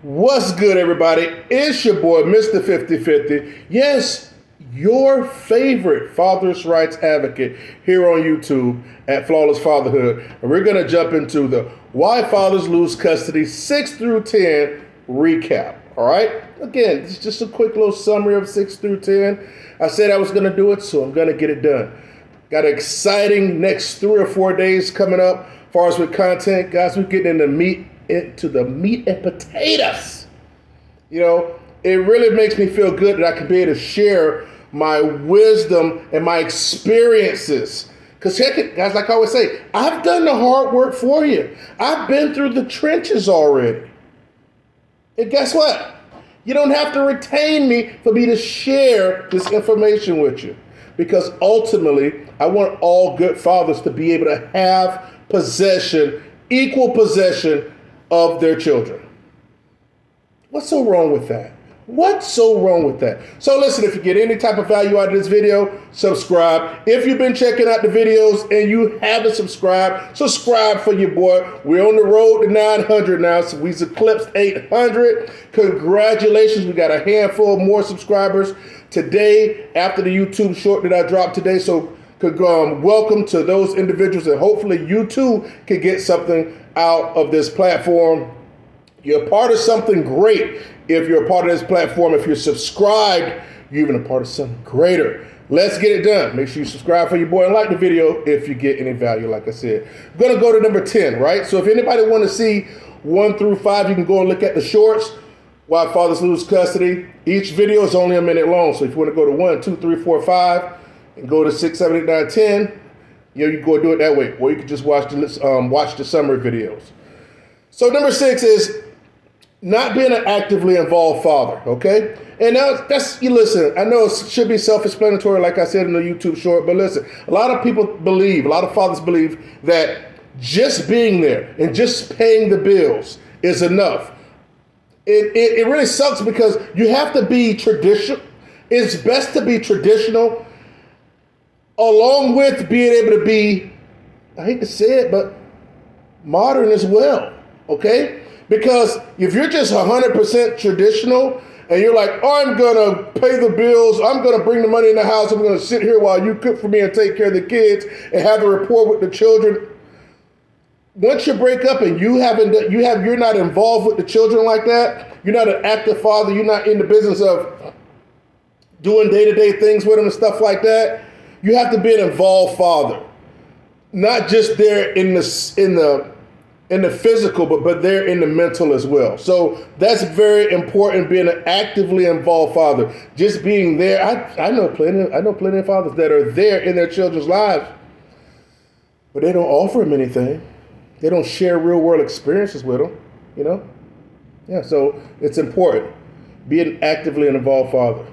What's good, everybody? It's your boy, Mr. 5050. Yes, your favorite father's rights advocate here on YouTube at Flawless Fatherhood. And we're going to jump into the Why Fathers Lose Custody 6 through 10 recap. All right? Again, it's just a quick little summary of 6 through 10. I said I was going to do it, so I'm going to get it done. Got an exciting next 3 or 4 days coming up as far as with content. Guys, we're getting into the meat and potatoes. You know, it really makes me feel good that I can be able to share my wisdom and my experiences. Because check it, guys, like I always say, I've done the hard work for you. I've been through the trenches already. And guess what? You don't have to retain me for me to share this information with you. Because ultimately, I want all good fathers to be able to have possession, equal possession of their children. What's so wrong with that? What's so wrong with that? So listen, if you get any type of value out of this video, subscribe. If you've been checking out the videos and you haven't subscribed, subscribe for your boy. We're on the road to 900 now, so we've eclipsed 800. Congratulations, we got a handful more subscribers today after the YouTube short that I dropped today. So welcome to those individuals, and hopefully you too can get something out of this platform. You're a part of something great if you're a part of this platform. If you're subscribed, you're even a part of something greater. Let's get it done. Make sure you subscribe for your boy and like the video if you get any value, like I said. I'm going to go to number 10, right? So if anybody want to see 1 through 5, you can go and look at the shorts. Why Fathers Lose Custody. Each video is only a minute long. So if you want to go to 1, 2, 3, 4, 5, and go to 6, 7, 8, 9, 10, you can go do it that way. Or you can just watch the summary videos. So number 6 is not being an actively involved father, okay? And that's, you listen, I know it should be self-explanatory, like I said in the YouTube short, but listen, a lot of fathers believe that just being there and just paying the bills is enough. It really sucks because you have to be traditional. It's best to be traditional along with being able to be, I hate to say it, but modern as well, okay? Because if you're just 100% traditional and you're like, oh, I'm going to pay the bills, I'm going to bring the money in the house, I'm going to sit here while you cook for me and take care of the kids and have a rapport with the children. Once you break up and you're not involved with the children like that, you're not an active father, you're not in the business of doing day-to-day things with them and stuff like that, you have to be an involved father. Not just there in the physical, but they're in the mental as well. So that's very important, being an actively involved father. Just being there. I know plenty of fathers that are there in their children's lives, but they don't offer them anything. They don't share real world experiences with them, you know? Yeah, so it's important. Be an actively involved father.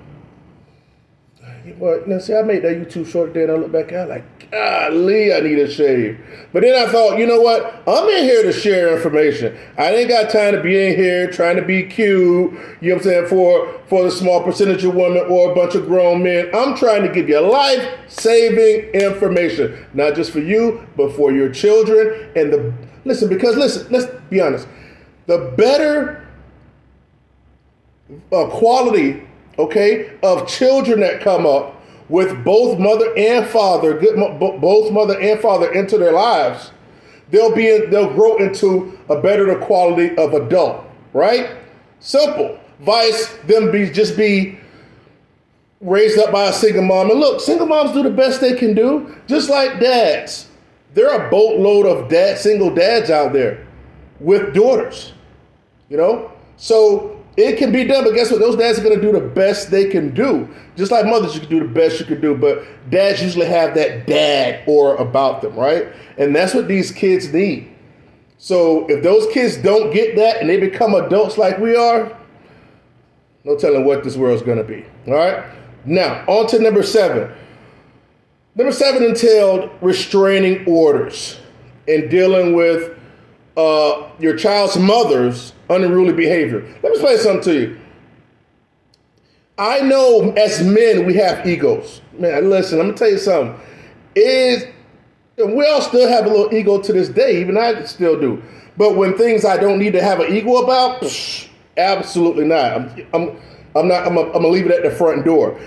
But now, see, I made that YouTube short today and I look back at it like, golly, I need a shave. But then I thought, you know what? I'm in here to share information. I ain't got time to be in here trying to be cute, you know what I'm saying, for the small percentage of women or a bunch of grown men. I'm trying to give you life-saving information, not just for you, but for your children. And let's be honest, the better quality, okay, of children that come up with both mother and father into their lives, they'll grow into a better quality of adult, right? Simple. Vice them be raised up by a single mom. And look, single moms do the best they can do, just like dads. There are a boatload of single dads out there with daughters, you know? So it can be done, but guess what? Those dads are going to do the best they can do. Just like mothers, you can do the best you can do, but dads usually have that dad aura about them, right? And that's what these kids need. So if those kids don't get that and they become adults like we are, no telling what this world's going to be, all right? Now, on to number 7. Number 7 entailed restraining orders and dealing with your child's mother's unruly behavior. Let me explain something to you. I know as men, we have egos. Man, listen, I'm going to tell you something. We all still have a little ego to this day. Even I still do. But when things I don't need to have an ego about, Absolutely not. I'm not. I'm gonna leave it at the front door.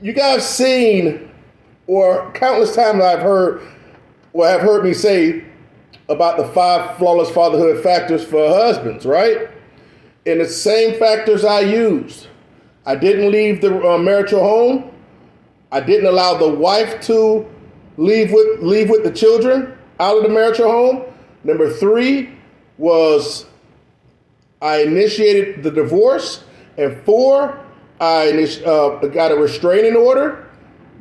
You guys seen, or countless times I've heard me say about the 5 flawless fatherhood factors for husbands, right? And the same factors I used. I didn't leave the marital home. I didn't allow the wife to leave with the children out of the marital home. Number 3 was I initiated the divorce. And 4, I got a restraining order.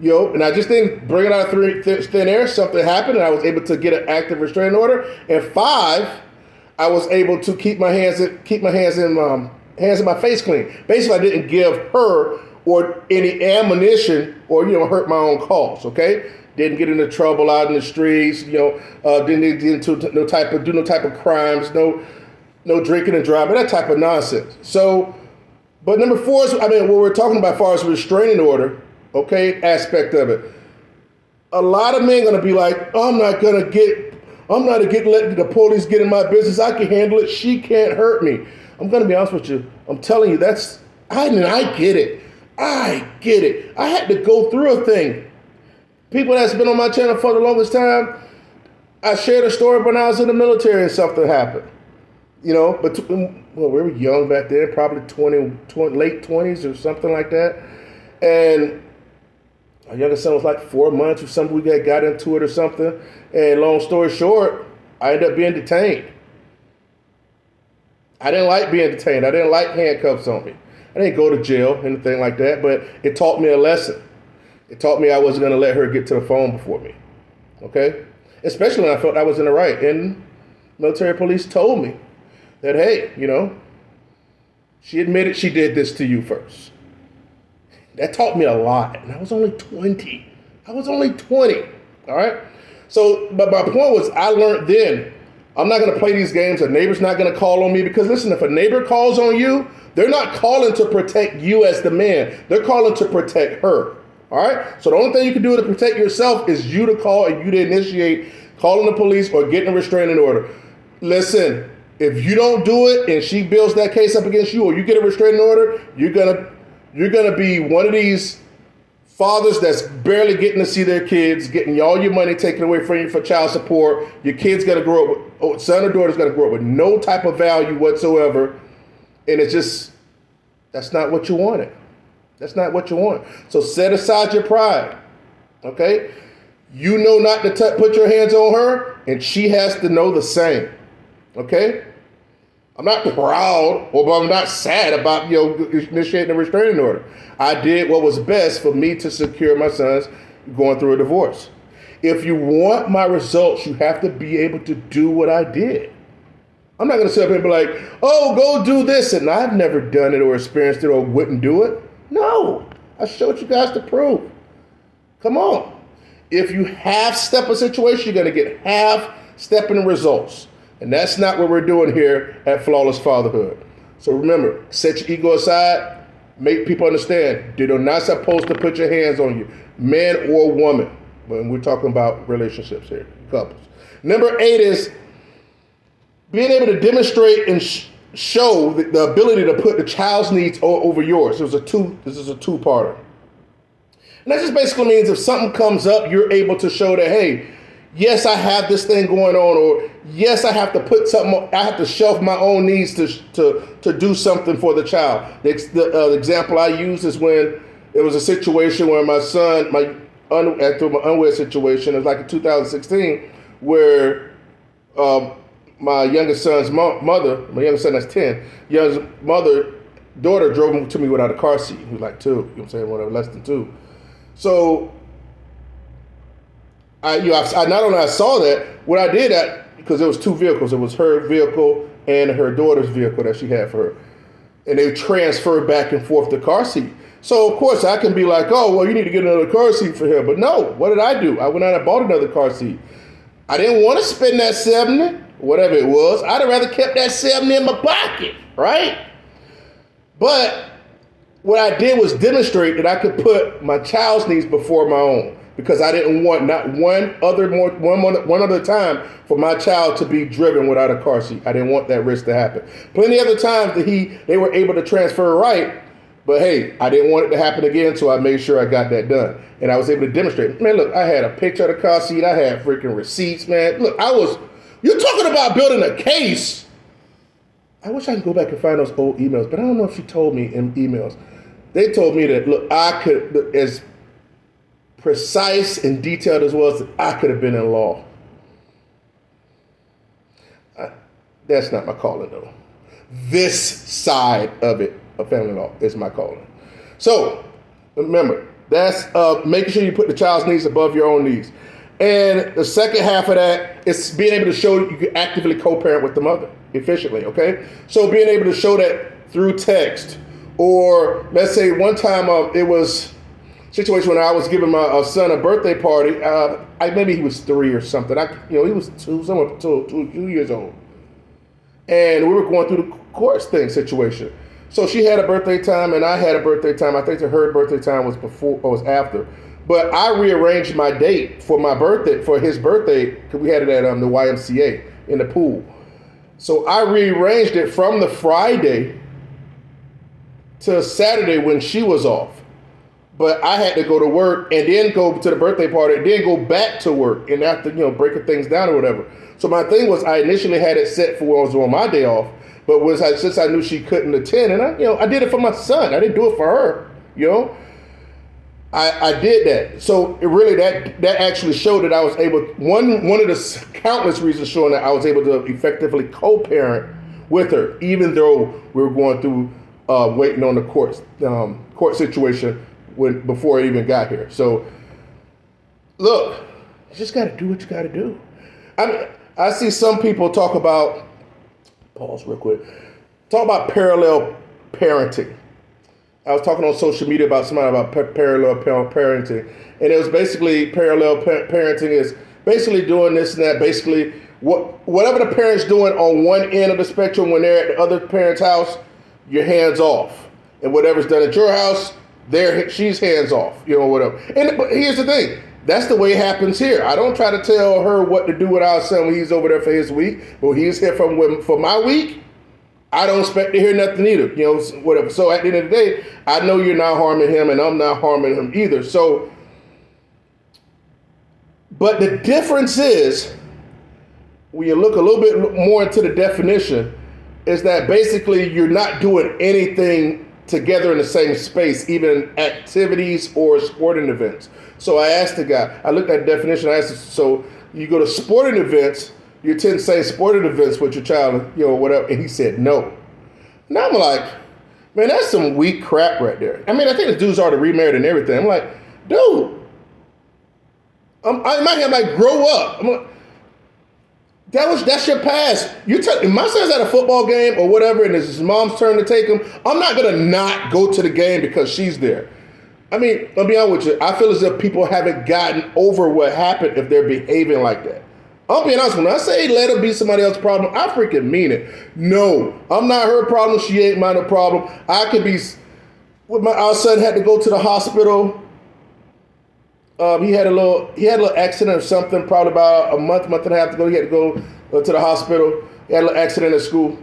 And I just didn't bring it out of thin air. Something happened, and I was able to get an active restraining order. And 5, I was able to keep my hands in my face clean. Basically, I didn't give her or any ammunition or hurt my own cause. Okay, didn't get into trouble out in the streets. Didn't get into no type of crimes. No drinking and driving, that type of nonsense. So, but number 4 is, what we're talking about as far as restraining order, okay, aspect of it. A lot of men are going to be like, I'm not going to let the police get in my business. I can handle it. She can't hurt me. I'm going to be honest with you. I'm telling you, I get it. I get it. I had to go through a thing. People that's been on my channel for the longest time, I shared a story when I was in the military and something happened. But we were young back then, probably 20, late 20s or something like that. And our youngest son was like 4 months or something. We got into it or something. And long story short, I ended up being detained. I didn't like being detained. I didn't like handcuffs on me. I didn't go to jail, anything like that, but it taught me a lesson. It taught me I wasn't going to let her get to the phone before me. Okay? Especially when I felt I was in the right. And military police told me that, hey, she admitted she did this to you first. That taught me a lot. And I was only 20. All right? So, but my point was, I learned then, I'm not going to play these games. A neighbor's not going to call on me because, listen, if a neighbor calls on you, they're not calling to protect you as the man. They're calling to protect her. All right? So the only thing you can do to protect yourself is you to call and you to initiate calling the police or getting a restraining order. Listen, if you don't do it and she builds that case up against you or you get a restraining order, you're gonna be one of these fathers that's barely getting to see their kids, getting all your money taken away from you for child support. Your kid's gonna grow up with, son or daughter's gonna grow up with no type of value whatsoever. And it's just, that's not what you wanted. That's not what you want. So set aside your pride, okay? You know not to put your hands on her, and she has to know the same, okay? I'm not proud or I'm not sad about initiating a restraining order. I did what was best for me to secure my son's going through a divorce. If you want my results, you have to be able to do what I did. I'm not going to sit up here and be like, oh, go do this. And I've never done it or experienced it or wouldn't do it. No, I showed you guys to prove. Come on. If you half-step a situation, you're going to get half-stepping results. And that's not what we're doing here at Flawless Fatherhood. So remember, set your ego aside. Make people understand they're not supposed to put your hands on you, man or woman. When we're talking about relationships here, couples. Number 8 is being able to demonstrate and show the ability to put the child's needs over yours. This is a two-parter. And that just basically means if something comes up, you're able to show that, hey, yes, I have this thing going on, or yes, I have to put something, I have to shelf my own needs to do something for the child. The example I use is when it was a situation where my son, after my unwed situation, it was like in 2016, where my youngest son's mother, my youngest son that's 10, daughter drove him to me without a car seat. He was like 2, you know what I'm saying, whatever, less than 2. So I not only I saw that, what I did because there was 2 vehicles. It was her vehicle and her daughter's vehicle that she had for her. And they transferred back and forth the car seat. So of course I can be like, oh, well, you need to get another car seat for him. But no, what did I do? I went out and bought another car seat. I didn't want to spend that $70, whatever it was. I'd have rather kept that $70 in my pocket, right? But what I did was demonstrate that I could put my child's needs before my own. because I didn't want not one other time for my child to be driven without a car seat. I didn't want that risk to happen. Plenty other times that they were able to transfer right, but hey, I didn't want it to happen again, so I made sure I got that done. And I was able to demonstrate. Man, look, I had a picture of the car seat. I had freaking receipts, man. Look, you're talking about building a case. I wish I could go back and find those old emails, but I don't know if she told me in emails. They told me that, look, I could, as precise and detailed as was, that I could have been in law. That's not my calling, though. This side of it, of family law, is my calling. So, remember, that's making sure you put the child's needs above your own needs. And the second half of that is being able to show you can actively co-parent with the mother efficiently, okay? So being able to show that through text, or let's say one time it was a situation when I was giving my son a birthday party. Maybe he was 3 or something. He was two years old. And we were going through the course thing situation. So she had a birthday time and I had a birthday time. I think that her birthday time was before or was after. But I rearranged my date for his birthday, because we had it at the YMCA in the pool. So I rearranged it from the Friday to Saturday when she was off. But I had to go to work and then go to the birthday party and then go back to work and after, breaking things down or whatever. So my thing was, I initially had it set for when I was on my day off, but since I knew she couldn't attend, and I did it for my son. I didn't do it for her, I did that. So it really, that actually showed that I was able, one of the countless reasons showing that I was able to effectively co-parent with her, even though we were going through waiting on the court situation before it even got here. So look, you just got to do what you got to do. I see some people talk about, pause real quick, talk about parallel parenting. I was talking on social media about somebody about parallel parenting, and it was basically parallel parenting is basically doing this and that. Basically, whatever the parent's doing on one end of the spectrum when they're at the other parent's house, you're hands off, and whatever's done at your house, she's hands off, whatever. But here's the thing. That's the way it happens here. I don't try to tell her what to do with our son when he's over there for his week. But he's here for my week, I don't expect to hear nothing either, whatever. So at the end of the day, I know you're not harming him and I'm not harming him either. So, but the difference is, when you look a little bit more into the definition, is that basically you're not doing anything together in the same space, even activities or sporting events. So I asked the guy, I looked at the definition, I asked him, so you go to sporting events, you attend the same sporting events with your child, whatever, and he said no. Now I'm like, man, that's some weak crap right there. I think the dude's already remarried and everything. I'm like, dude, in my head, I'm like, grow up. I'm like, that's your past. If my son's at a football game or whatever, and it's his mom's turn to take him, I'm not gonna not go to the game because she's there. I'll be honest with you. I feel as if people haven't gotten over what happened if they're behaving like that. I'm being honest. When I say let her be somebody else's problem, I freaking mean it. No, I'm not her problem. She ain't mine a problem. I could be. Our son had to go to the hospital. He had a little accident or something, probably about a month and a half ago. He had to go to the hospital. He had a little accident at school.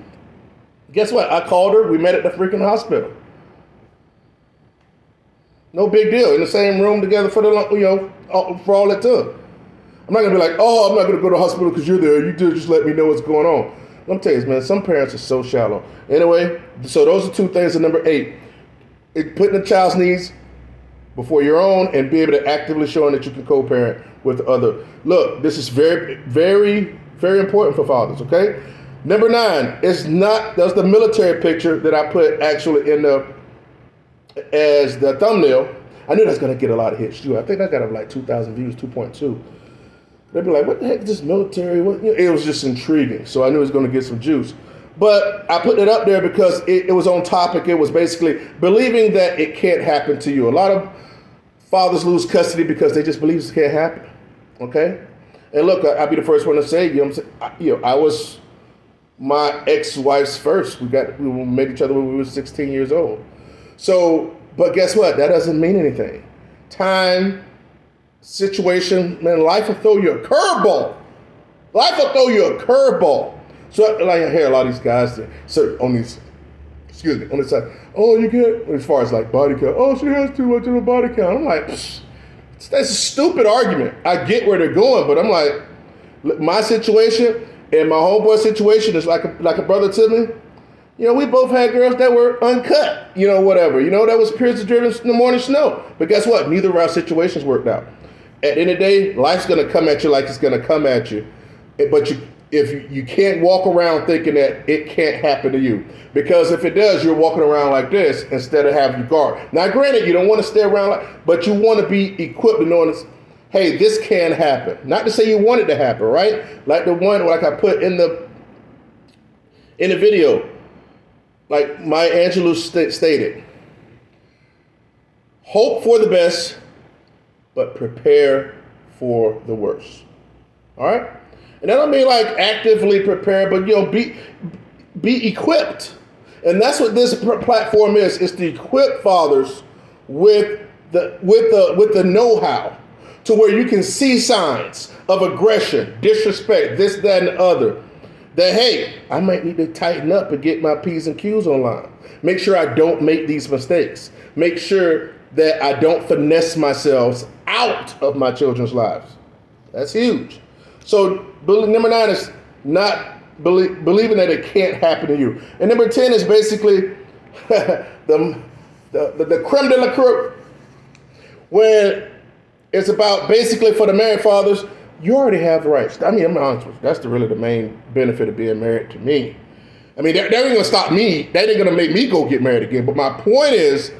Guess what? I called her. We met at the freaking hospital. No big deal. In the same room together for for all it took. I'm not gonna be like, I'm not gonna go to the hospital because you're there. You just let me know what's going on. Let me tell you, man, some parents are so shallow. Anyway, so those are two things. And number 8, putting the child's needs before your own and be able to actively showing that you can co-parent with the other. Look, this is very, very, very important for fathers, okay? Number 9, that's the military picture that I put actually as the thumbnail. I knew that's going to get a lot of hits too. I think I got like 2,000 views, 2.2. They'd be like, what the heck is this military? It was just intriguing. So I knew it was going to get some juice. But I put it up there because it was on topic. It was basically believing that it can't happen to you. A lot of fathers lose custody because they just believe it can't happen. Okay? And look, I'll be the first one to say, I was my ex-wife's first. We met each other when we were 16 years old. So, but guess what? That doesn't mean anything. Time situation, man, life will throw you a curveball. Life will throw you a curveball. So, like, I hear a lot of these guys on this side. Oh, you good? As far as like body count. Oh, she has too much of a body count. I'm like, that's a stupid argument. I get where they're going, but I'm like, look, my situation and my homeboy situation is like a brother to me. We both had girls that were uncut, whatever. That was period-driven in the morning snow. But guess what? Neither of our situations worked out. At the end of the day, life's going to come at you like it's going to come at you. But if you can't walk around thinking that it can't happen to you. Because if it does, you're walking around like this instead of having your guard. Now, granted, you don't want to stay around but you want to be equipped to knowing this. Hey, this can happen. Not to say you want it to happen, right? Like the one like I put in the video. Like Maya Angelou stated, hope for the best, but prepare for the worst. All right? And that don't mean like actively prepare, but be equipped. And that's what this platform is. It's to equip fathers with the know-how to where you can see signs of aggression, disrespect, this, that, and the other. That, hey, I might need to tighten up and get my P's and Q's online. Make sure I don't make these mistakes. Make sure that I don't finesse myself out of my children's lives. That's huge. So number 9 is not believing that it can't happen to you. And number 10 is basically the creme de la creme. When it's about basically for the married fathers, you already have the rights. I mean, I'm honest with you. That's really the main benefit of being married to me. I mean, that ain't going to stop me. That ain't going to make me go get married again. But my point is,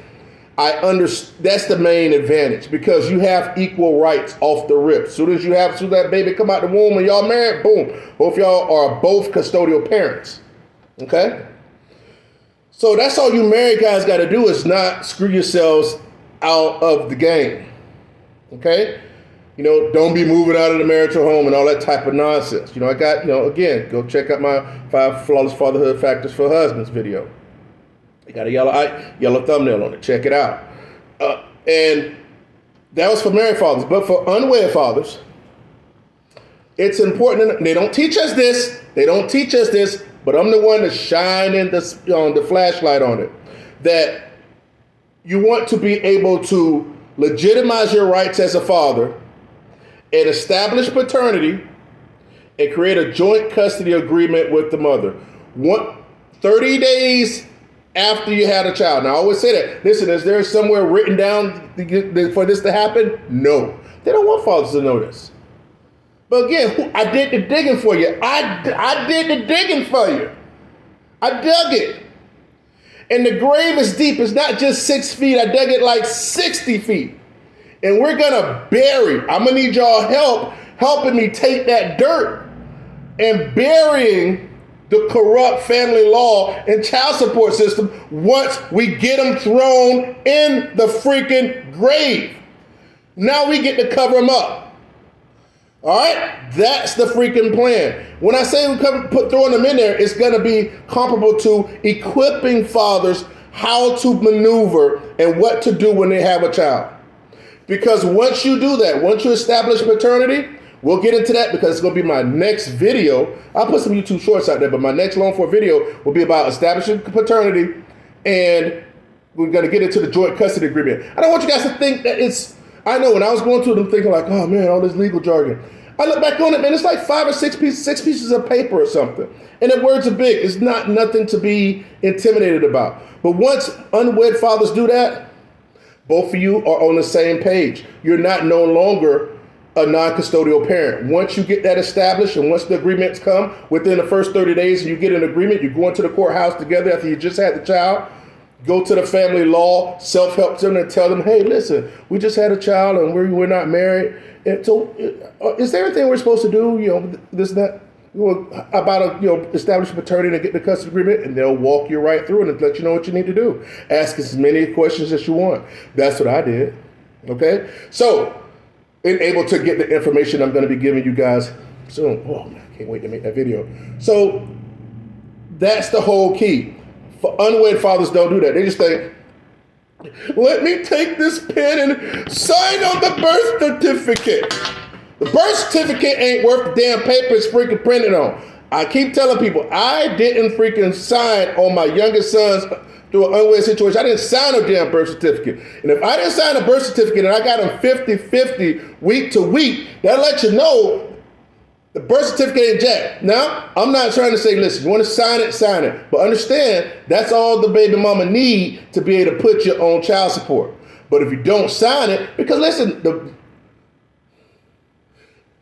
that's the main advantage because you have equal rights off the rip. Soon as that baby come out the womb and y'all married, boom. Both y'all are both custodial parents. Okay? So that's all you married guys got to do is not screw yourselves out of the game. Okay? Don't be moving out of the marital home and all that type of nonsense. I got, again, go check out my 5 Flawless Fatherhood Factors for Husbands video. It got a yellow thumbnail on it. Check it out. And that was for married fathers. But for unwed fathers, it's important. They don't teach us this. But I'm the one that's shining the flashlight on it. That you want to be able to legitimize your rights as a father and establish paternity and create a joint custody agreement with the mother. 30 days after you had a child. Now, I always say that. Listen, is there somewhere written down for this to happen? No. They don't want fathers to know this. But again, I did the digging for you. I did the digging for you. I dug it. And the grave is deep. It's not just 6 feet. I dug it like 60 feet. And we're going to bury. I'm going to need y'all helping me take that dirt and burying the corrupt family law and child support system once we get them thrown in the freaking grave. Now we get to cover them up. All right? That's the freaking plan. When I say throwing them in there, it's going to be comparable to equipping fathers how to maneuver and what to do when they have a child. Because once you do that, once you establish paternity, we'll get into that because it's going to be my next video. I'll put some YouTube shorts out there, but my next long form video will be about establishing paternity, and we're going to get into the joint custody agreement. I don't want you guys to think that I know when I was going through them thinking like, oh man, all this legal jargon. I look back on it, man, it's like 5 or 6 pieces of paper or something. And the words are big. It's not nothing to be intimidated about. But once unwed fathers do that, both of you are on the same page. You're not no longer a non-custodial parent. Once you get that established and once the agreements come within the first 30 days and you get an agreement, you go into the courthouse together after you just had the child, go to the family law, self-help them and tell them, hey, listen, we just had a child and we're not married. And so is there anything we're supposed to do, this, that? About establishing paternity and get the custody agreement, and they'll walk you right through it and let you know what you need to do. Ask as many questions as you want. That's what I did. Okay? So, and able to get the information I'm going to be giving you guys soon. Oh, man, I can't wait to make that video. So, that's the whole key. For unwed fathers don't do that. They just think, Let me take this pen and sign on the birth certificate. The birth certificate ain't worth the damn paper it's freaking printed on. I keep telling people, I didn't freaking sign on my youngest son's through an unwed situation. I didn't sign a damn birth certificate. And if I didn't sign a birth certificate and I got them 50-50 week to week, that lets you know the birth certificate ain't jack. Now, I'm not trying to say, listen, you want to sign it, sign it. But understand, that's all the baby mama need to be able to put you on child support. But if you don't sign it, because listen, look,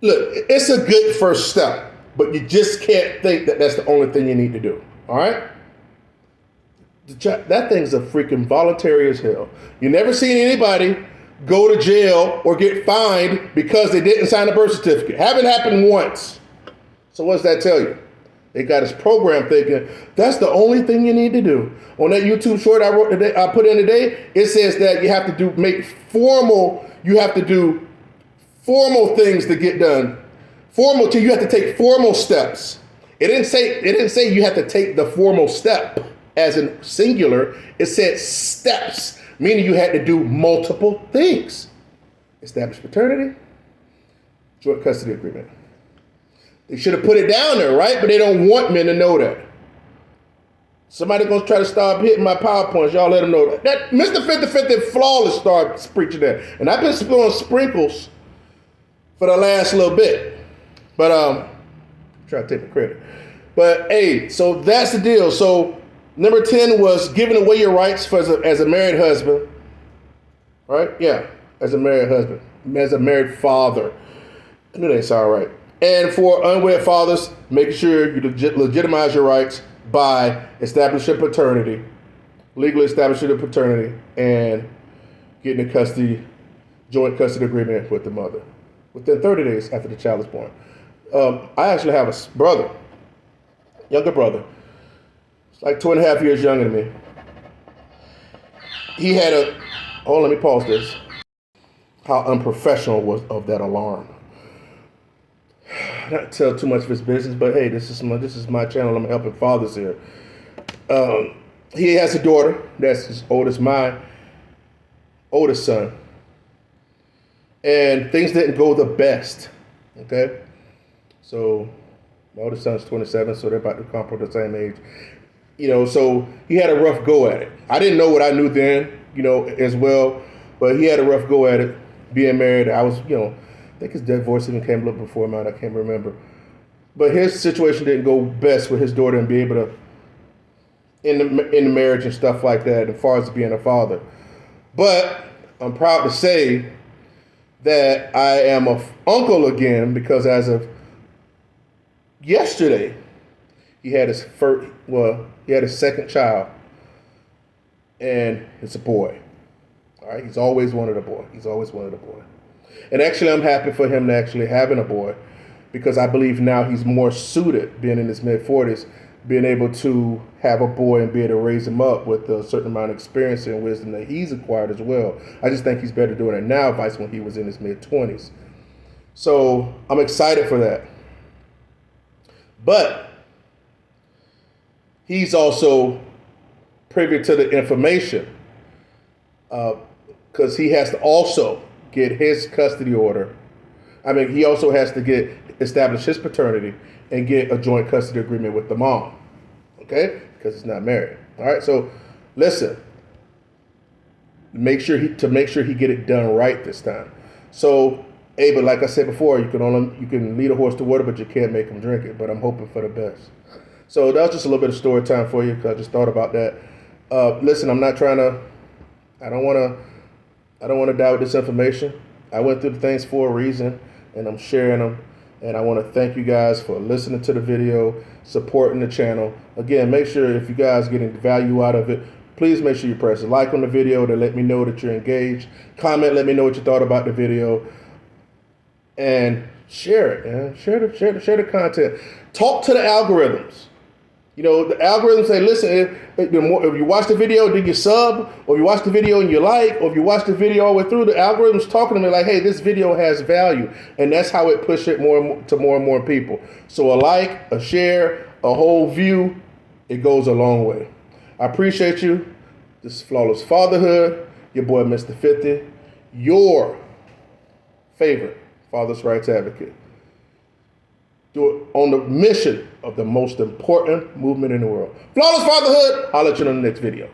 it's a good first step, but you just can't think that that's the only thing you need to do. All right? That thing's a freaking voluntary as hell. You never seen anybody go to jail or get fined because they didn't sign a birth certificate. Haven't happened once. So what does that tell you? They got this program thinking that's the only thing you need to do. On that YouTube short I wrote today, I put in today, it says that you have to do formal things to get done. You have to take formal steps. It didn't say you have to take the formal step as in singular. It said steps, meaning you had to do multiple things. Establish paternity, joint custody agreement. They should have put it down there, right? But they don't want men to know that. Somebody gonna try to start hitting my PowerPoints. Y'all let them know that Mr. 50-50 Flawless started preaching that. And I've been throwing sprinkles for the last little bit. But try to take the credit. But hey, so that's the deal. So number 10 was giving away your rights as a married husband. Right? Yeah, as a married husband. As a married father. I knew that sounded right. And for unwed fathers, making sure you legitimize your rights by establishing paternity, legally establishing the paternity, and getting a joint custody agreement with the mother within 30 days after the child is born. I actually have a younger brother. It's like 2.5 years younger than me. He had let me pause this. How unprofessional was of that alarm. Not to tell too much of his business, but hey, this is my channel. I'm helping fathers here. He has a daughter that's as old as my oldest son, and things didn't go the best. Okay, so my oldest son's 27, so they're about to come from the same age. So he had a rough go at it. I didn't know what I knew then, as well, but he had a rough go at it. Being married, I was, I think his divorce even came a little before mine. I can't remember. But his situation didn't go best with his daughter and be able to, in the marriage and stuff like that, as far as being a father. But I'm proud to say that I am an uncle again, because as of yesterday, he had his second child, and it's a boy. All right, he's always wanted a boy. And actually, I'm happy for him to actually having a boy, because I believe now he's more suited, being in his mid-40s, being able to have a boy and be able to raise him up with a certain amount of experience and wisdom that he's acquired as well. I just think he's better doing it now, vice when he was in his mid-20s. So I'm excited for that. But he's also privy to the information, because he has to also get his custody order. He also has to establish his paternity and get a joint custody agreement with the mom. Okay? Because he's not married. All right? So, listen. Make sure he get it done right this time. So, but like I said before, you can lead a horse to water, but you can't make him drink it. But I'm hoping for the best. So that was just a little bit of story time for you, because I just thought about that. Listen, I don't want to doubt this information. I went through the things for a reason, and I'm sharing them. And I want to thank you guys for listening to the video, supporting the channel. Again, make sure if you guys are getting value out of it, please make sure you press a like on the video to let me know that you're engaged. Comment, let me know what you thought about the video. And share it, man. Share the content. Talk to the algorithms. The algorithms say, listen, if you watch the video, do you sub? Or if you watch the video and you like? Or if you watch the video all the way through, the algorithm's talking to me like, hey, this video has value. And that's how it pushes it more and more people. So a like, a share, a whole view, it goes a long way. I appreciate you. This is Flawless Fatherhood. your boy, Mr. 50, your favorite father's rights advocate. Do it on the mission of the most important movement in the world. Flawless Fatherhood. I'll let you know in the next video.